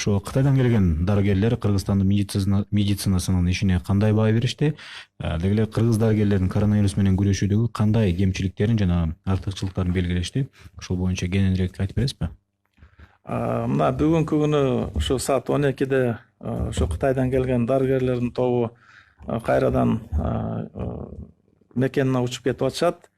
Ошо Кытайдан келген дарыгерлер Кыргызстандын медицинасынын ишине кандай баа беришти? Деги эле кыргыз дарыгерлердин коронавирус менен күрөшүүдөгү кандай кемчиликтерин жана артыкчылыктарын белгилешти? Ошол боюнча кененирээк айтып бересизби? Мына бүгүнкү күнү ушу саат 12-де ушу Кытайдан келген дарыгерлердин тобу кайрадан мекенине учуп кетип атышат.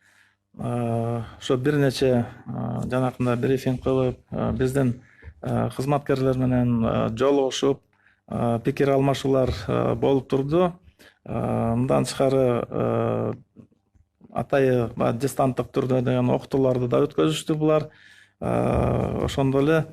Ошо бир нече жанакындай брифинг кылып, биздин кызматкерлер менен жолугушуп, пикир алмашуулар болуп турду. Мындан тышкары атайы дистанттык түрдө деген окутууларды да өткөзүштү булар. Ошондо эле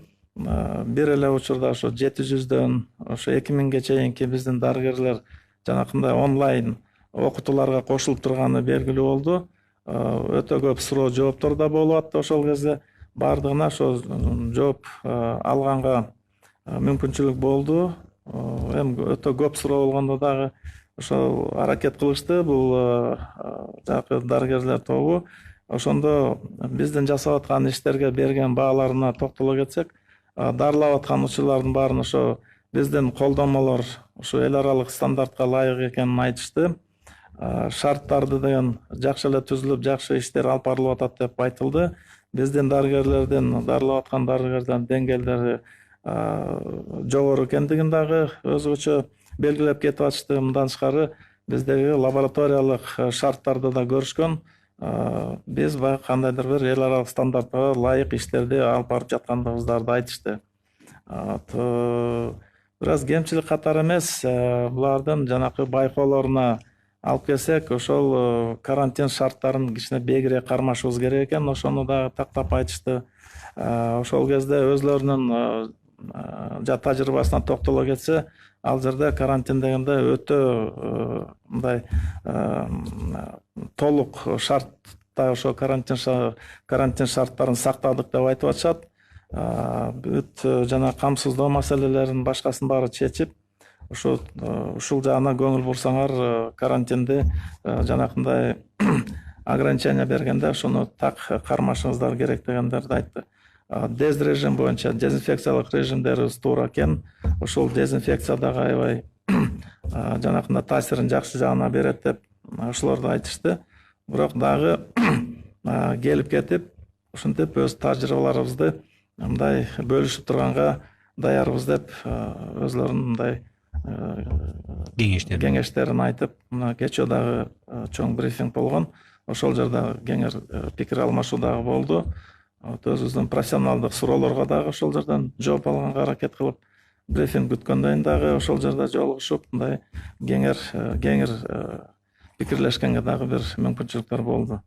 бир эле учурда ошо 700дөн ошо 2000ге чейинки биздин дарыгерлер жанакындай онлайн окутууларга кошулуп турганы белгилүү болду. Өтө көп суроо жооптор да болуп атты ошол кезде. Бардыгына ошо жооп алганга мүмкүнчүлүк болду. Эми өтө көп суроо болгондо дагы ошол аракет кылышты бул жакы дарыгерлер тобу. Ошондо биздин жасап аткан иштерге берген бааларына токтоло кетсек, дарылап аткан учурлардын баарын ошо биздин колдонмолор ушу эл аралык стандартка ылайык экенин айтышты. Шарттарды деген жакшы эле түзүлүп, жакшы иштер алып барылып атат деп айтылды. Биздин дарыгерлердин, дарылап аткан дарыгерлердин деңгээлдери жогору экендигин дагы өзгөчө белгилеп кетип атышты. Мындан тышкары биздеги лабораториялык шарттарды да көрүшкөн. Биз баягы кандайдыр бир эл аралык стандартка ылайык иштерди алып барып жаткандыгыбыздарды айтышты. Бир аз кемчилик катары эмес, булардын жанакы байкоолоруна алып келсек, ошол карантин шарттарын кичине бегирээк кармашыбыз керек экен. Ошону да тактап айтышты. Ошол кезде өзлөрүнүн тажрыйбасына токтоло кетсе, ал жерде карантин дегенде өтө мындай толук шартта ошо карантин шарттарын сактадык деп айтып атышат. Бүт жана камсыздоо маселелерин башкасын баары чечип, ушул жагына көңүл бурсаңар, карантинди жанакындай ограничение бергенде ошону так кармашыңыздар керек дегендерди айтты. Дез режим боюнча дезинфекциялык режимдерибиз туура экен. Ошол дезинфекция дагы аябай жанакындай таасирин жакшы жагына берет деп ошолорду айтышты. Бирок дагы келип кетип, ушинтип өз тажрыйбаларыбызды мындай бөлүшүп турганга даярбыз деп өзлөрүнүн мындай кеңештерин айтып, мына кечээ дагы чоң брифинг болгон. Ошол жерде кеңир пикир алмашуу дагы болду. Өзүбүздүн профессионалдык суроолорго дагы ошол жерден жооп алганга аракет кылып, брифинг бүткөндөн дагы ошол жерде жолугушуп, мындай кеңир пикирлешкенге дагы бир мүмкүнчүлүктөр болду.